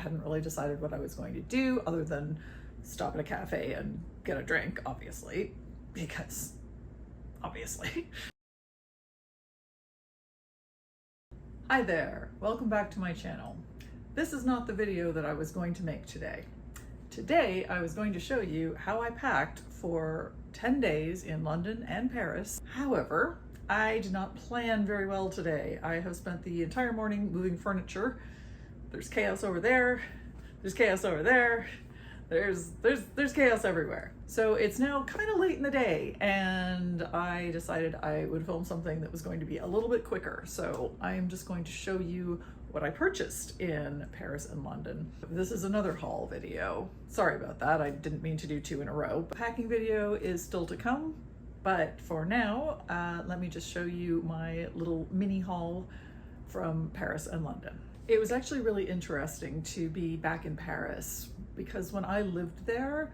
hadn't really decided what I was going to do other than stop at a cafe and get a drink, obviously, because obviously. Hi there, welcome back to my channel. This is not the video that I was going to make today. Today I was going to show you how I packed for 10 days in London and Paris. However, I did not plan very well today. I have spent the entire morning moving furniture. There's chaos over there, there's chaos over there, there's chaos everywhere. So it's now kind of late in the day and I decided I would film something that was going to be a little bit quicker. So I'm just going to show you what I purchased in Paris and London. This is another haul video. Sorry about that, I didn't mean to do two in a row. The packing video is still to come, but for now, let me just show you my little mini haul from Paris and London. It was actually really interesting to be back in Paris because when I lived there,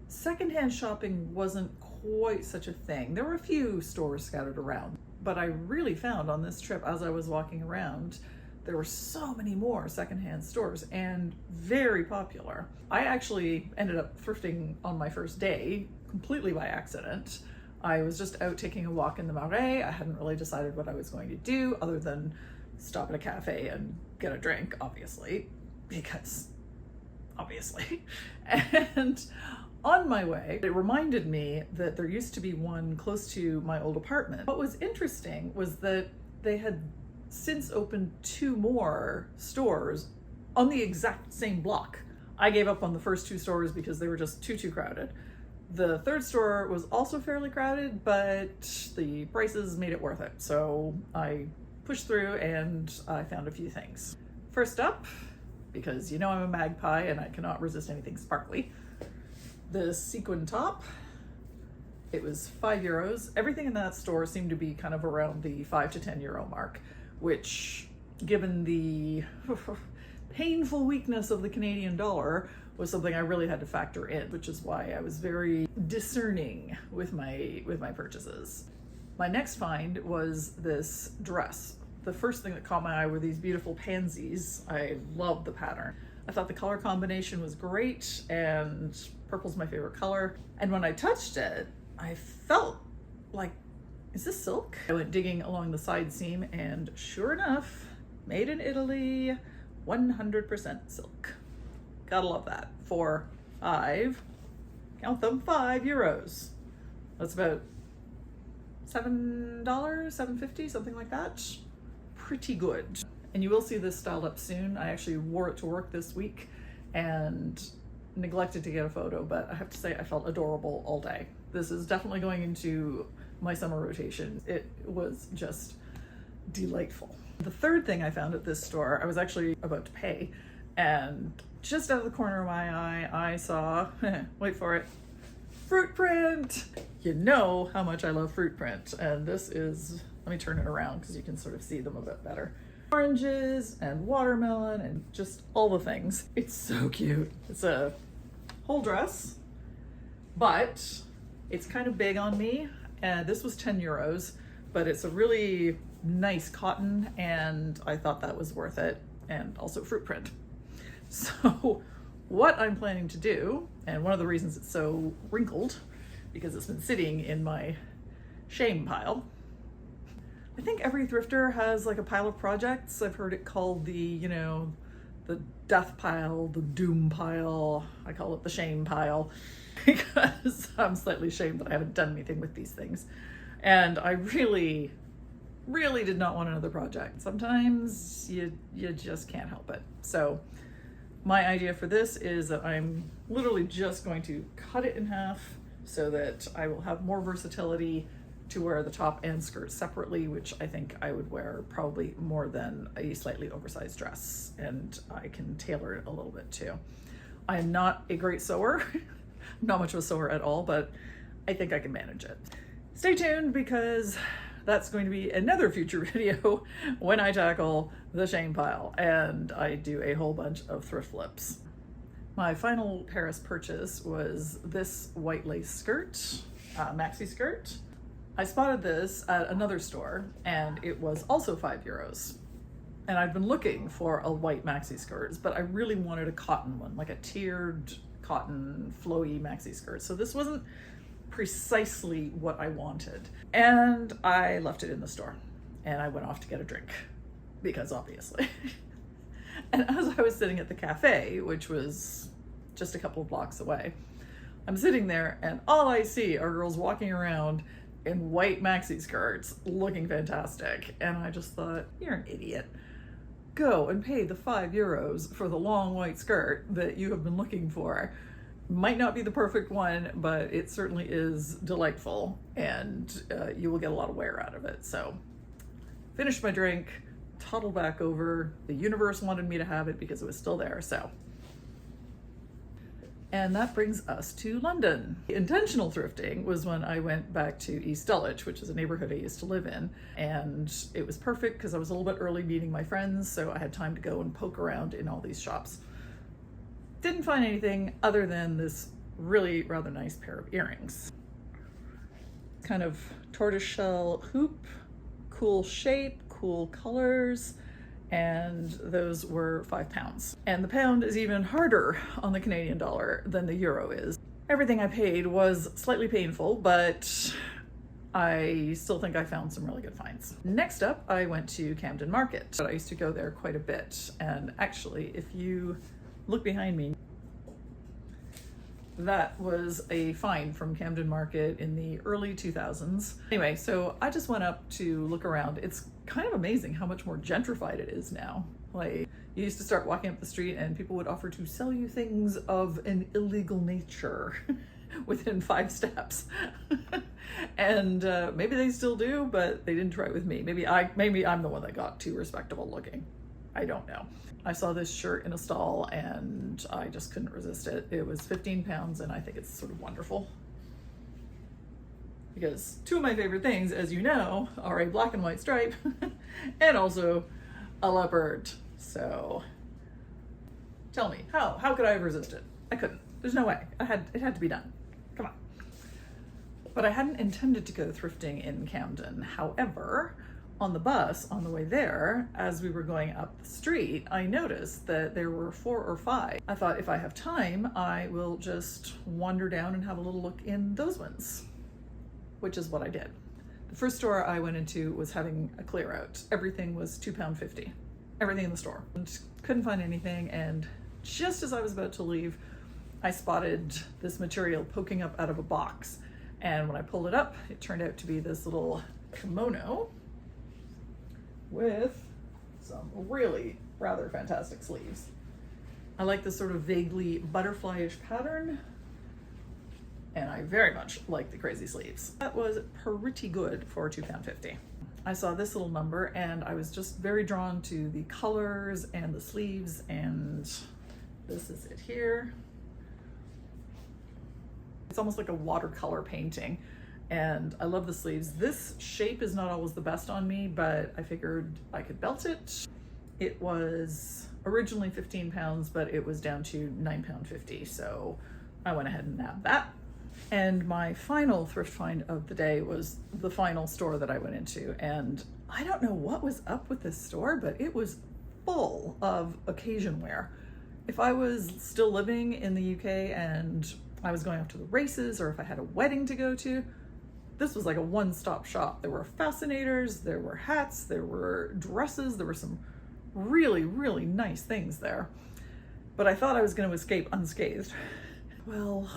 secondhand shopping wasn't quite such a thing. There were a few stores scattered around, but I really found on this trip as I was walking around, there were so many more secondhand stores and very popular. I actually ended up thrifting on my first day completely by accident. I was just out taking a walk in the Marais. I hadn't really decided what I was going to do other than stop at a cafe and get a drink, obviously, because obviously. And on my way, it reminded me that there used to be one close to my old apartment. What was interesting was that they had since opened two more stores on the exact same block. I gave up on the first two stores because they were just too crowded. The third store was also fairly crowded, but the prices made it worth it. So I pushed through and I found a few things. First up, because you know I'm a magpie and I cannot resist anything sparkly, the sequin top. It was €5. Everything in that store seemed to be kind of around the €5 to €10 mark, which, given the painful weakness of the Canadian dollar, was something I really had to factor in, which is why I was very discerning with my purchases. My next find was this dress. The first thing that caught my eye were these beautiful pansies. I love the pattern. I thought the color combination was great and purple's my favorite color. And when I touched it, I felt like, is this silk? I went digging along the side seam and sure enough, made in Italy, 100% silk. Gotta love that. For count them, €5. That's about $7, $7.50, something like that. Pretty good. And you will see this styled up soon. I actually wore it to work this week and neglected to get a photo, but I have to say I felt adorable all day. This is definitely going into my summer rotation. It was just delightful. The third thing I found at this store, I was actually about to pay, and just out of the corner of my eye, I saw, wait for it, fruit print. You know how much I love fruit print. And this is, let me turn it around because you can sort of see them a bit better. Oranges and watermelon and just all the things. It's so cute. It's a whole dress, but it's kind of big on me. And this was €10, but it's a really nice cotton and I thought that was worth it, and also fruit print. So what I'm planning to do, and one of the reasons it's so wrinkled, because it's been sitting in my shame pile. I think every thrifter has like a pile of projects. I've heard it called the, you know, the death pile, the doom pile. I call it the shame pile because I'm slightly ashamed that I haven't done anything with these things. And I really did not want another project. Sometimes you just can't help it. So my idea for this is that I'm literally just going to cut it in half so that I will have more versatility to wear the top and skirt separately, which I think I would wear probably more than a slightly oversized dress, and I can tailor it a little bit too. I am not a great sewer, not much of a sewer at all, but I think I can manage it. Stay tuned because that's going to be another future video when I tackle the shame pile and I do a whole bunch of thrift flips. My final Paris purchase was this white lace skirt, maxi skirt. I spotted this at another store and it was also €5. And I'd been looking for a white maxi skirt, but I really wanted a cotton one, like a tiered cotton flowy maxi skirt. So this wasn't precisely what I wanted. And I left it in the store and I went off to get a drink because obviously. And as I was sitting at the cafe, which was just a couple of blocks away, I'm sitting there and all I see are girls walking around in white maxi skirts looking fantastic. And I just thought, you're an idiot. Go and pay the €5 for the long white skirt that you have been looking for. Might not be the perfect one, but it certainly is delightful and you will get a lot of wear out of it. So finished my drink, toddled back over. The universe wanted me to have it because it was still there, so. And that brings us to London. Intentional thrifting was when I went back to East Dulwich, which is a neighborhood I used to live in. And it was perfect because I was a little bit early meeting my friends, so I had time to go and poke around in all these shops. Didn't find anything other than this really rather nice pair of earrings. Kind of tortoiseshell hoop, cool shape, cool colors, and those were £5. And the pound is even harder on the Canadian dollar than the euro is. Everything I paid was slightly painful, but I still think I found some really good finds. Next up, I went to Camden Market. I used to go there quite a bit, and actually, if you look behind me, that was a find from Camden Market in the early 2000s. Anyway, so I just went up to look around. It's kind of amazing how much more gentrified it is now. Like, you used to start walking up the street and people would offer to sell you things of an illegal nature within 5 steps. And maybe they still do, but they didn't try it with me. Maybe I'm the one that got too respectable looking. I don't know. I saw this shirt in a stall and I just couldn't resist it. It was £15 and I think it's sort of wonderful. Because 2 of my favorite things, as you know, are a black and white stripe and also a leopard. So tell me, how could I have resisted? I couldn't. There's no way. It had to be done. Come on. But I hadn't intended to go thrifting in Camden. However, on the bus, on the way there, as we were going up the street, I noticed that there were 4 or 5. I thought if I have time, I will just wander down and have a little look in those ones, which is what I did. The first store I went into was having a clear out. Everything was £2.50, everything in the store. And couldn't find anything, and just as I was about to leave, I spotted this material poking up out of a box. And when I pulled it up, it turned out to be this little kimono with some really rather fantastic sleeves. I like this sort of vaguely butterfly-ish pattern, and I very much like the crazy sleeves. That was pretty good for £2.50. I saw this little number and I was just very drawn to the colors and the sleeves, and this is it here. It's almost like a watercolor painting. And I love the sleeves. This shape is not always the best on me, but I figured I could belt it. It was originally £15, but it was down to £9.50. So I went ahead and nabbed that. And my final thrift find of the day was the final store that I went into. And I don't know what was up with this store, but it was full of occasion wear. If I was still living in the UK and I was going off to the races, or if I had a wedding to go to, this was like a one-stop shop. There were fascinators, there were hats, there were dresses, there were some really, really nice things there. But I thought I was going to escape unscathed. Well,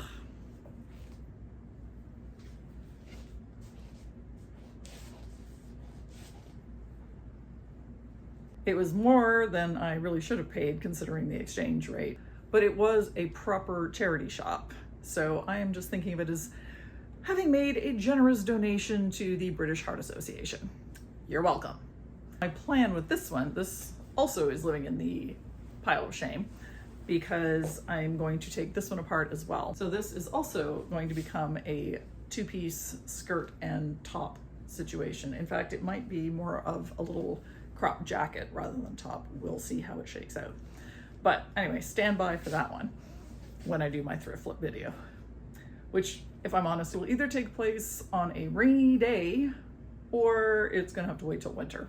it was more than I really should have paid considering the exchange rate, but it was a proper charity shop. So I am just thinking of it as having made a generous donation to the British Heart Association. You're welcome. My plan with this one, this also is living in the pile of shame because I'm going to take this one apart as well. So this is also going to become a 2-piece skirt and top situation. In fact, it might be more of a little crop jacket rather than top. We'll see how it shakes out. But anyway, stand by for that one when I do my thrift flip video, which, if I'm honest, will either take place on a rainy day or it's gonna have to wait till winter.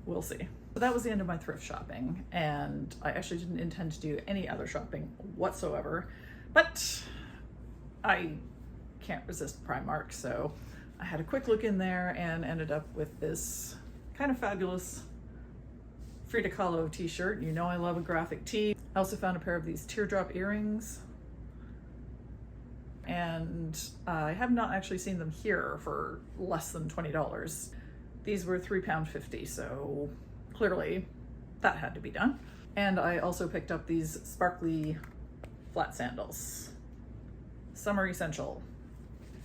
We'll see. So that was the end of my thrift shopping, and I actually didn't intend to do any other shopping whatsoever, but I can't resist Primark, so I had a quick look in there and ended up with this kind of fabulous Frida Kahlo t-shirt. You know I love a graphic tee. I also found a pair of these teardrop earrings, and I have not actually seen them here for less than $20. These were £3.50, so clearly that had to be done. And I also picked up these sparkly flat sandals. Summer essential.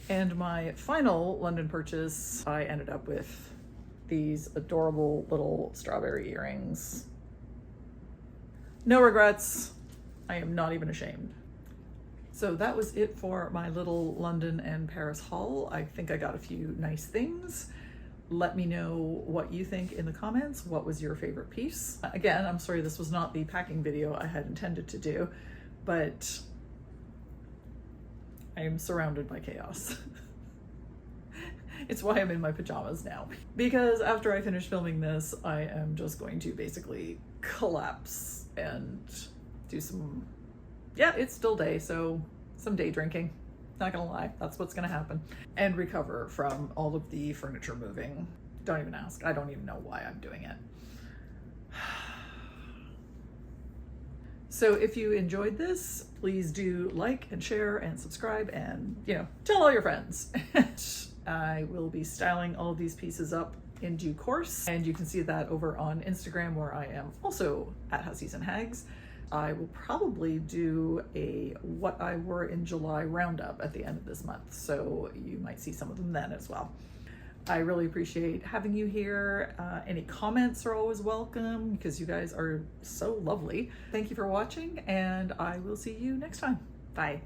And my final London purchase, I ended up with these adorable little strawberry earrings. No regrets. I am not even ashamed. So that was it for my little London and Paris haul. I think I got a few nice things. Let me know what you think in the comments. What was your favorite piece? Again, I'm sorry this was not the packing video I had intended to do, but I am surrounded by chaos. It's why I'm in my pajamas now. Because after I finish filming this, I am just going to basically collapse and do some, yeah, it's still day, so some day drinking. Not gonna lie, that's what's gonna happen. And recover from all of the furniture moving. Don't even ask. I don't even know why I'm doing it. So if you enjoyed this, please do like and share and subscribe and, you know, tell all your friends. I will be styling all of these pieces up in due course, and you can see that over on Instagram, where I am also at Hussies and Hags. I will probably do a what I wore in July roundup at the end of this month, so you might see some of them then as well. I really appreciate having you here. Any comments are always welcome because you guys are so lovely. Thank you for watching, and I will see you next time. Bye.